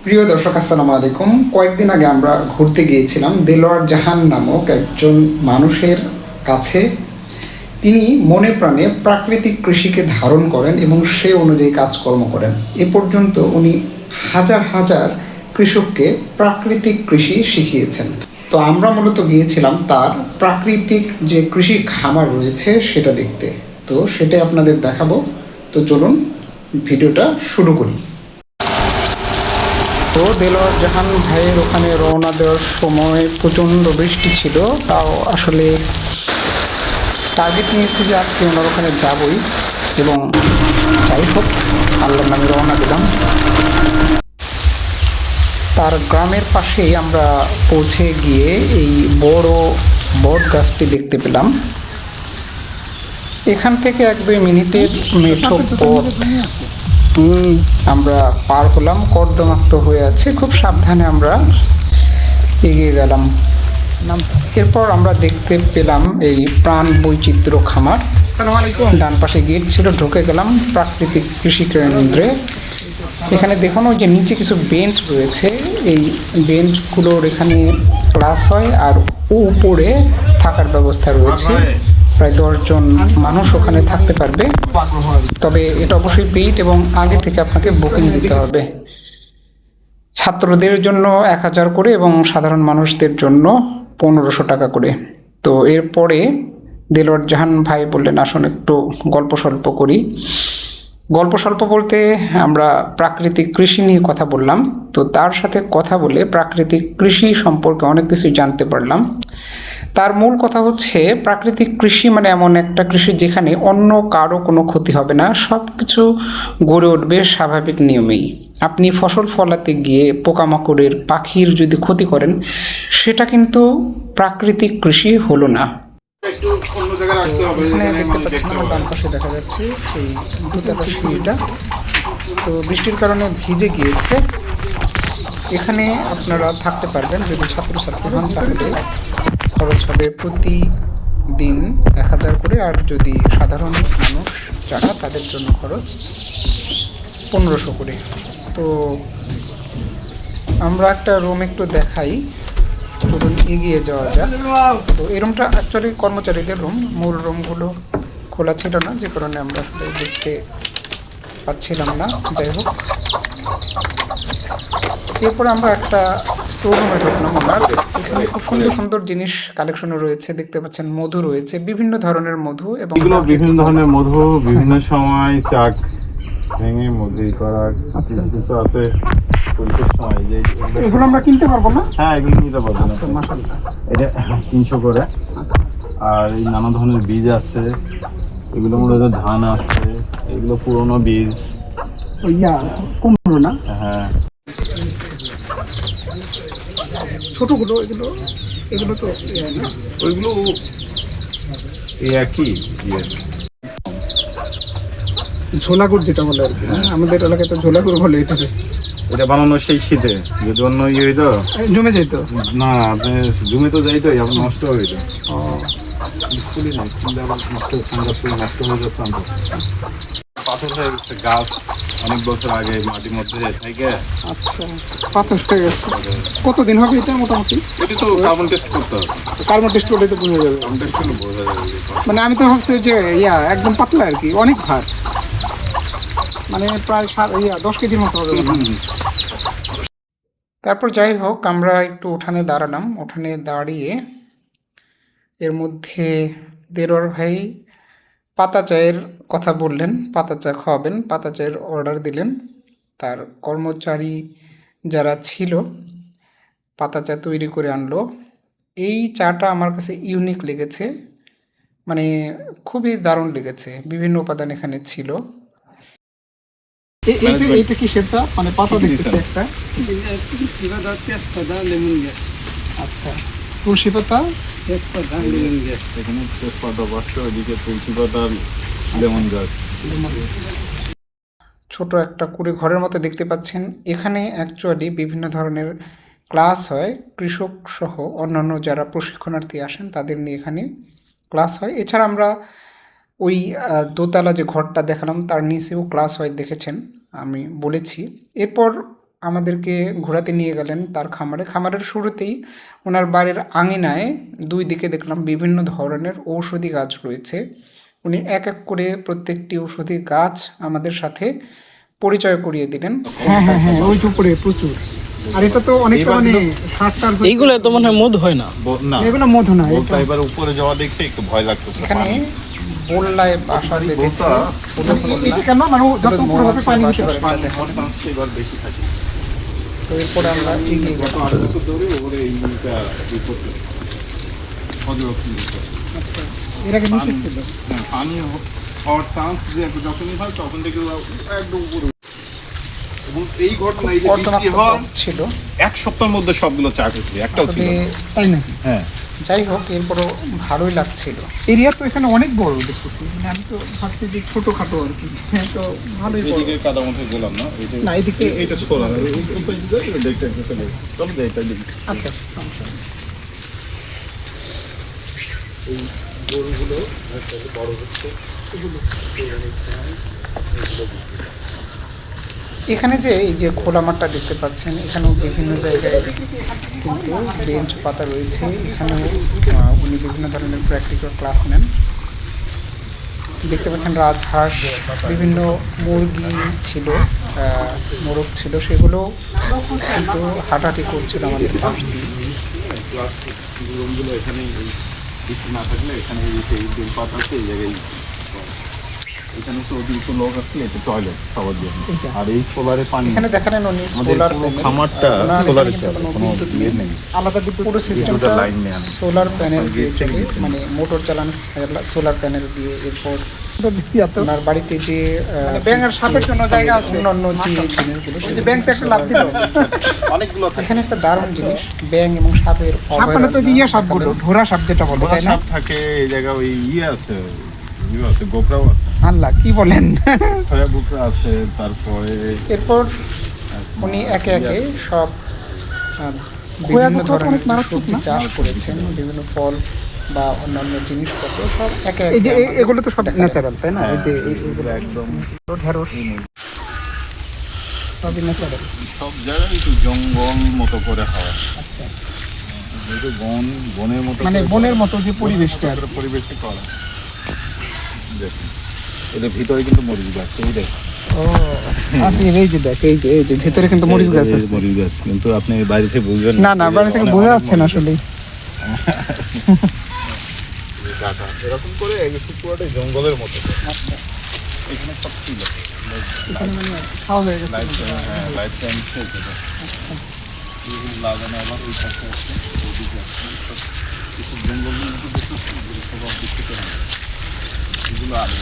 প্রিয় দর্শক, আসসালামু আলাইকুম। কয়েকদিন আগে আমরা ঘুরতে গিয়েছিলাম দেলোয়ার জাহান নামক একজন মানুষের কাছে। তিনি মনে প্রাণে প্রাকৃতিক কৃষিকে ধারণ করেন এবং সে অনুযায়ী কাজকর্ম করেন। এ পর্যন্ত উনি হাজার হাজার কৃষককে প্রাকৃতিক কৃষি শিখিয়েছেন। তো আমরা মূলত গিয়েছিলাম তার প্রাকৃতিক যে কৃষি খামার রয়েছে সেটা দেখতে। তো সেটাই আপনাদের দেখাবো। তো চলুন ভিডিওটা শুরু করি। তো দেলোয়ার জাহান ভাইয়ের ওখানে রওনা দেওয়ার সময় প্রচণ্ড বৃষ্টি ছিল, তাও আসলে টার্গেট নিয়েছি যে আজকে ওনার ওখানে যাবই, এবং যাই হোক আল্লাহর নামে রওনা দিলাম। তার গ্রামের পাশেই আমরা পৌঁছে গিয়ে এই বড় বট গাছটি দেখতে পেলাম। এখান থেকে 1-2 মিনিটের মেঠো পথ আমরা পার হলাম। কর্দমাক্ত হয়ে আছে, খুব সাবধানে আমরা এগিয়ে গেলাম। এরপর আমরা দেখতে পেলাম এই প্রাণ বৈচিত্র্য খামার। ডান পাশে গেট ছিল, ঢুকে গেলাম প্রাকৃতিক কৃষি কেন্দ্রে। এখানে দেখুন যে নিচে কিছু বেঞ্চ রয়েছে, এই বেঞ্চগুলোর এখানে ক্লাস হয়, আর উপরে থাকার ব্যবস্থা রয়েছে। প্রায় 10 জন মানুষ ওখানে থাকতে পারবে, তবে এটা অবশ্যই পেইড এবং আগে থেকে আপনাকে বুকিং দিতে হবে। ছাত্রদের জন্য 1000 করে এবং সাধারণ মানুষদের জন্য 1500 টাকা করে। তো এরপরে দেলোয়ার জাহান ভাই বললেন, আসুন একটু গল্প স্বল্প করি। গল্প স্বল্প বলতে আমরা প্রাকৃতিক কৃষি নিয়ে কথা বললাম। তো তার সাথে কথা বলে প্রাকৃতিক কৃষি সম্পর্কে অনেক কিছু জানতে পারলাম। তার মূল কথা হচ্ছে প্রাকৃতিক কৃষি মানে এমন একটা কৃষি যেখানে অন্য কারো কোনো ক্ষতি হবে না, সব কিছু গড়ে উঠবে স্বাভাবিক নিয়মেই। আপনি ফসল ফলাতে গিয়ে পোকামাকড়ের পাখির যদি ক্ষতি করেন, সেটা কিন্তু প্রাকৃতিক কৃষি হলো না। এখানে দেখতে পাচ্ছেন আমার ডান পাশে দেখা যাচ্ছে সেই দোতলা সিঁড়িটা, তো বৃষ্টির কারণে ভিজে গিয়েছে। এখানে আপনারা থাকতে পারবেন, যদি ছাত্রছাত্রী হন তাহলে খরচ হবে প্রতিদিন 1000 করে, আর যদি সাধারণ মানুষ যারা তাদের জন্য খরচ 1500 করে। তো আমরা একটা রুম একটু দেখাই, চলুন এগিয়ে যাওয়া যাক। তো এই রুমটা অ্যাকচুয়ালি কর্মচারীদের রুম, মূল রুমগুলো খোলা ছিল না, যে কারণে আমরা আসলে দেখতে পাচ্ছিলাম না। যাই হোক, এরপর আমরা একটা স্টোর রুমে ঢুকলাম। ওনার এখানে খুব সুন্দর সুন্দর জিনিস কালেকশনে রয়েছে, দেখতে পাচ্ছেন মধু রয়েছে, বিভিন্ন ধরনের মধু, এবং বিভিন্ন ধরনের মধু বিভিন্ন সময় চাক ভেঙে মধু করা কিছু আছে। এগুলো আমরা কিনতে পারবো না? হ্যাঁ, এগুলো নিতে পারবো না। এটা 300 করে। আর এই নানা ধরনের বীজ আছে, এগুলো মূলত ধান আছে, এগুলো পুরোনো বীজ। কুমড়ো না? হ্যাঁ, ছোটগুলো এগুলো, এগুলো তো ওইগুলো এই একই ঝোলাগুড় যেটা বলে আর কি, আমাদের এলাকায় তো ঝোলাগুড় বলে। এটা বানানো সেই শীতে, যদি অন্য ইয়ে হইতো জমে যেত না, আপনি জমে তো যাইতো, এখন নষ্ট হয়ে যেত। ফুলি নাই, ফুলে আবার নষ্ট নষ্ট হয়ে যাচ্ছে। পাথর হয়ে গেছে গাছ, অনেক বছর আগে মাটির মধ্যে থেকে। আচ্ছা, পাথর হয়ে গেছে। কতদিন হবে এটা মোটামুটি? এটা তো কার্বন টেস্ট করতে হবে। কার্বন টেস্ট করলে তো বোঝা যাবে। কার্বন টেস্ট করলে বোঝা যাবে। মানে আমি তো ভাবছি যে একদম পাতলা আর কি, অনেক ভার, মানে প্রায় 10 কেজির মতো হবে। তারপর যাই হোক, আমরা একটু উঠানে দাঁড়ালাম। উঠানে দাঁড়িয়ে এর মধ্যে দেলোয়ার ভাই পাতা চায়ের কথা বললেন, পাতা চা খাওয়াবেন, পাতা চায়ের অর্ডার দিলেন। তার কর্মচারী যারা ছিল পাতা চা তৈরি করে আনলো। এই চাটা আমার কাছে ইউনিক লেগেছে, মানে খুবই দারুণ লেগেছে, বিভিন্ন উপাদান এখানে ছিল। এইটা কিসের চা? মানে পাতা দেখতেছি একটা। আচ্ছা, তুলসী পাতা, তেজপাতা, এখানে তেজপাতা বসছে, ওইদিকে তুলসী পাতা, লেমন গাছ। ছোট একটা কুড়ে ঘরের মতো দেখতে পাচ্ছেন। এখানে অ্যাকচুয়ালি বিভিন্ন ধরনের ক্লাস হয়, কৃষক সহ অন্যান্য যারা প্রশিক্ষণার্থী আসেন তাদের নিয়ে এখানে ক্লাস হয়। এছাড়া আমরা ওই দোতলা যে ঘরটা দেখালাম তার নিচেও ক্লাস হয়, দেখেছেন, আমি বলেছি। এরপর আমাদেরকে ঘোরাতে নিয়ে গেলেন তার খামারে। খামারের শুরুতেই ওনার বাড়ির আঙিনায় দুই দিকে দেখলাম বিভিন্ন ধরনের ঔষধি গাছ রয়েছে। উনি এক এক করে প্রত্যেকটি ঔষধি গাছ আমাদের সাথে পরিচয় করিয়ে দিলেন। হ্যাঁ হ্যাঁ হ্যাঁ, ওই উপরে প্রচুর। আর এটা তো অনেকটা মানে সারটার এইগুলো তো মনে হয় মধু হয় না। না, এগুলো মধু না, বলটা এবার উপরে যাওয়া দেখে একটু ভয় লাগতেছে। এখানে বললায় বাসা বেঁধেছে। এটা কেন মানে যত উপরে হবে পানি বেশি হবে, পানি এবার বেশি থাকে। তো এরপরে আমরা এগিয়ে গেলাম। আরো বছর ধরে ওরে এইটা করতে এর আগে নিচে ছিল। পানি হওয়ার চান্স যে যখনই হয় তখন থেকে ওরা একদম উপরে। এবং এই ঘটনা এই যে বৃষ্টি হওয়ার ছিল 1 সপ্তাহের মধ্যে সবগুলো চাক হয়েছে, একটাও ছিল না। তাই নাকি? হ্যাঁ, যাই হোক, এরপরও ভালোই লাগছিল। এরিয়া তো এখানে অনেক বড় দেখতেছি, মানে আমি তো ভাবছি যে ছোটখাটো আর কি। হ্যাঁ, তো ভালোই বড়। এদিকে কাদা মধ্যে গেলাম না, না, এদিকে এইটা ছোট না, দেখতে চলো যে এটা দেখি। আচ্ছা, সমস্যা নেই। এই গরুগুলো বড় হচ্ছে, এখানে যে এই যে খোলা মাঠটা দেখতে পাচ্ছেন, এখানেও বিভিন্ন জায়গায় কিন্তু বেঞ্চ পাতা রয়েছে। এখানেও উনি বিভিন্ন ধরনের প্র্যাকটিক্যাল ক্লাস নেন। দেখতে পাচ্ছেন রাজহাঁস, বিভিন্ন মুরগি ছিল, মোরগ ছিল, সেগুলো কিন্তু হাঁটাহাঁটি করছিল আমাদের পাশ দিয়ে। রুমগুলো এখানে বৃষ্টি না থাকলে এখানে এই বেলপাত আছে, এই জায়গায় এখানে তো অতিরিক্ত লোক আসলে এটা টয়লেট সবার জন্য। আর এই সোলারে পানি এখানে দেখালেন উনি আমাদের সোলার পুরো প্যানেল, খামারটা সোলারে চলে, কোনো ইয়ে নেই, আলাদা পুরো সিস্টেমটা লাইন নেই। সোলার প্যানেল দিয়ে চলে, মানে মোটর চালানো সোলার প্যানেল দিয়ে। এরপর ওনার বাড়িতে যে ব্যাঙের সাপের জন্য জায়গা আছে, অন্যান্য যে জিনিসগুলো, সেই ব্যাংকতে একটা লাভ দিল। অনেকগুলো থাকে। এখানে একটা দারুণ জিনিস, ব্যাঙ এবং সাপের অভয়ারণ্য। তো ইয়ে সাপগুলো, ঘোড়া সাপ যেটা বলে, বড় তাই না? সাপ থাকে এই জায়গা, ওই আছে, আছে গোপরাও আছে, আল্লাহ, কি বলেন! খয়া গোপরা আছে। তারপরে এরপর উনি একে একে সব বিভিন্ন ধরনের সবজি চাষ করেছেন, বিভিন্ন ফল বা অন্যান্য জিনিসপত্র সব একে একে। এই যে এগুলো তো সব ন্যাচারাল, তাই না? এই যে এগুলো একদম ঢেঁড়স সবই ন্যাচারাল। সব জায়গায় একটু জঙ্গল মতো করে হয়। আচ্ছা, যেহেতু বনের মতো মানে করে বনের করা। মতো যে পরিবেশটা। পরিবেশে করা। দেখুন এদের ভিতরে কিন্তু মরিচ গাছ, এই দেখুন। ও আপনি এই যে দেখ, এই যে ভিতরে কিন্তু মরিচ গাছ আছে। মরিচ গাছ কিন্তু আপনি বাড়িতে বুঝবেন না না, বাড়ি থেকে বোঝা যাচ্ছে না আসলে। এরকম করে পুরোটাই জঙ্গলের মতো। এখানে সব ছিল, এখানে মানে খাওয়া হয়ে গেছে। লাইফ টাইম লাগানো। আবার ওই পাশে আছে, ওদিকে কিছু জঙ্গলের মতো দেখতেছি, সব দেখতে এগুলো আলু।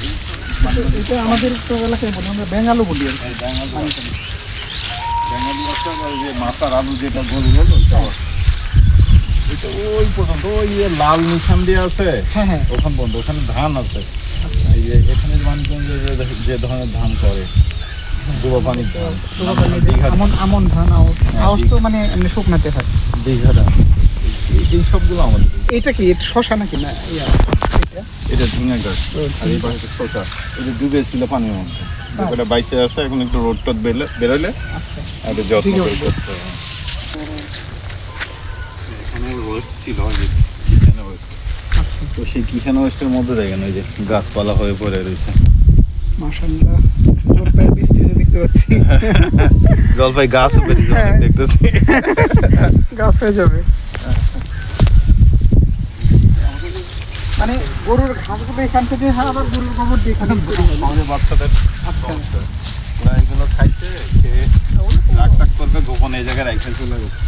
এটা আমাদের তো এলাকায় বলি আমরা বেঙ্গালু বলি। বেঙ্গালি আছে, আবার যে মাথার আলু যেটা গরু বলো, এটা ওই পর্যন্ত ওই লাল নিশান দিয়ে আছে। হ্যাঁ হ্যাঁ, ওখান পর্যন্ত, ওখানে ধান আছে। এই যে এখানে মানিকগঞ্জে যে ধরনের ধান করে, ডুবা পানির ধান, দীঘা আমন ধান, আউশ তো মানে এমনি শুকনাতে হয়। দীঘা ধান, এই সবগুলো আমাদের। এটা কি, এটা শশা নাকি? না, এটা ঝিঙে গাছ, আর এই পাশে শসা। এটা ডুবে ছিল পানির মধ্যে, ওটা বাইচে আসে। এখন একটু রোদ টোদ বেরোলে আর যত্ন করে করতে হবে। এখানে ওয়েস্ট ছিল, কিচেন ওয়েস্ট। তো সেই কিচেন ওয়েস্টের মধ্যে দেখেন ওই যে গাছপালা হয়ে পড়ে রয়েছে। মাশাআল্লাহ, জলপাই বৃষ্টি দেখতে পাচ্ছি। জলপাই গাছ উপরে দেখতেছি, গাছ হয়ে যাবে। মানে গরুর ঘাসগুলো এখান থেকে, হ্যাঁ, আবার গরুর গোবর দিয়ে এখানে আমাদের বাচ্চাদের সমস্যা। ওরা এগুলো খাইতে খেয়ে রাগ টাগ করবে, গোপনে এই জায়গায় রাখতে চলে গেছে।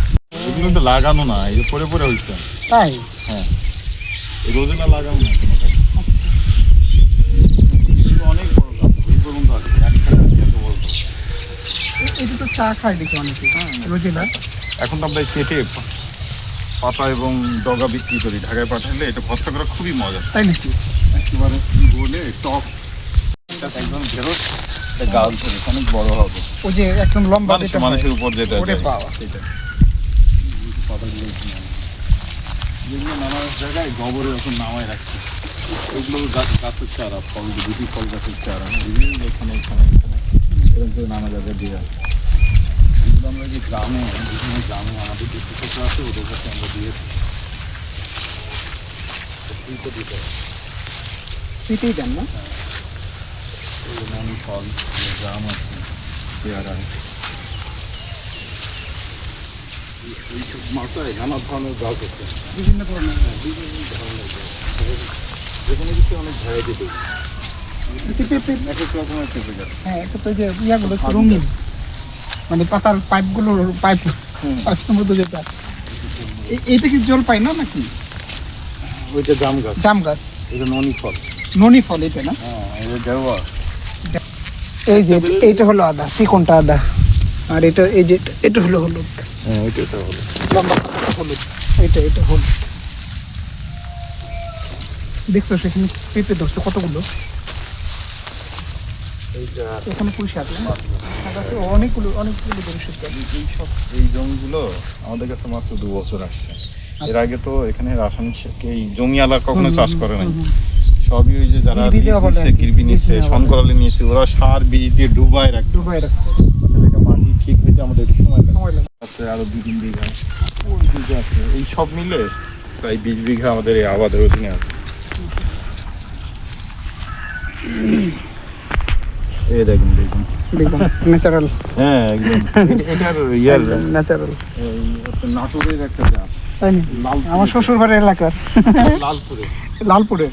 এগুলো কিন্তু লাগানো না, এই যে পরে পরে হয়েছে। তাই? হ্যাঁ, এই রোজনা লাগানো না কোনো কাজ। অনেক বড় গাছ, এই পর্যন্ত আছে, এত বড়। এটা তো চা খায় দেখি অনেকে, রোজিনা। এখন তো আমরা কেটে পাতা এবং ডগা বিক্রি করি, ঢাকায় পাঠালে এটা ভর্তা করা খুবই মজা। তাই নাকি? একেবারে বলে টক একদম ঢেঁড়স, গাছ ধরে অনেক বড় হবে। ওই যে একদম লম্বা যেটা হয়, মানুষের উপর যেটা ওরে যায়, বাবা। সেটা পাতাগুলো যেগুলো নানা জায়গায় গোবরে এখন নামায় রাখছে, ওইগুলো গাছের চারা, ফল দুটি ফল গাছের চারা, বিভিন্ন এখানে এরকম করে নানা জায়গায় দিয়ে রাখছে। এগুলো আমরা যে গ্রামে বিভিন্ন গ্রামে আমাদের যে কৃষকরা আছে ওদের কাছে আমরা দিয়ে ফ্রিতে দিতে হয়। ফ্রিতেই দেন না? যেমন ফল গ্রাম আছে পেয়ারা এইসব মাথায় নানা ধরনের গাছ আছে, বিভিন্ন ধরনের। বিভিন্ন ধরনের গাছ, যেখানে কিছু অনেক ভ্যারাইটি পেয়ে এক এক রকমের পেঁপে গাছ। হ্যাঁ, এটা তো যে ইয়াগুলো একটু রঙিন, মানে পাতার পাইপগুলো, পাইপ পাইপের মধ্যে যেটা, এইটা কি জল পাই না নাকি? ওইটা জাম গাছ, জাম গাছ, এটা ননি ফল। ননি ফল এটা না? হ্যাঁ, এটা দেওয়া। এই যে এইটা হলো আদা, চিকনটা আদা, আর এটা এই যে এটা হলো হলুদ, হ্যাঁ, ওইটা হলো লম্বা পাতাটা হলুদ, এটা হলুদ। দেখছো সেখানে পেঁপে ধরছে কতগুলো, এইটা ওখানে পুঁই শাক না? শাক আছে অনেকগুলো ধরে এইসব এই জমিগুলো আমাদের কাছে মাত্র 2 বছর আসছে। এর আগে তো এখানে রাসায়নিক এই জমিওয়ালা কখনো চাষ করে নাই। সবই ওই যে যারা গিরবি দেওয়া বলে আর কি, গিরবি নিচ্ছে, গিরবি নেওয়া বলে। শঙ্করালি নিয়েছে, ওরা সার বীজ দিয়ে ডুবায় রাখে। ডুবাই রাখছে, এটা মাটি ঠিক হইতে আমাদের একটু সময় লাগে। সময় লাগে। আছে আরো 2-3 বিঘা, ওই বিঘা আছে, এই সব মিলে প্রায় 20 বিঘা আমাদের এই আবাদের অধীনে আছে। এই দেখুন দেখুন, দেখুন ন্যাচারাল, হ্যাঁ একদম এটার ইয়ার ন্যাচারাল। এই নাটোরের একটা জাত, তাই না? লালপুরে। আমার শ্বশুর বাড়ির এলাকার, লালপুরে। লালপুরে।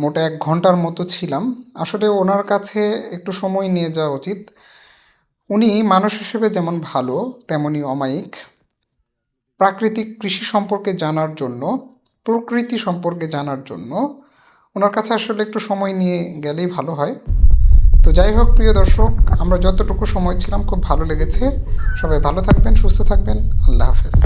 মোটে 1 ঘন্টার মতো ছিলাম। আসলে ওনার কাছে একটু সময় নিয়ে যাওয়া উচিত। উনি মানুষ হিসেবে যেমন ভালো তেমনই অমায়িক। প্রাকৃতিক কৃষি সম্পর্কে জানার জন্য, প্রকৃতি সম্পর্কে জানার জন্য ওনার কাছে আসলে একটু সময় নিয়ে গেলেই ভালো হয়। তো যাই হোক প্রিয় দর্শক, আমরা যতটুকু সময় ছিলাম খুব ভালো লেগেছে। সবাই ভালো থাকবেন, সুস্থ থাকবেন। আল্লাহ হাফেজ।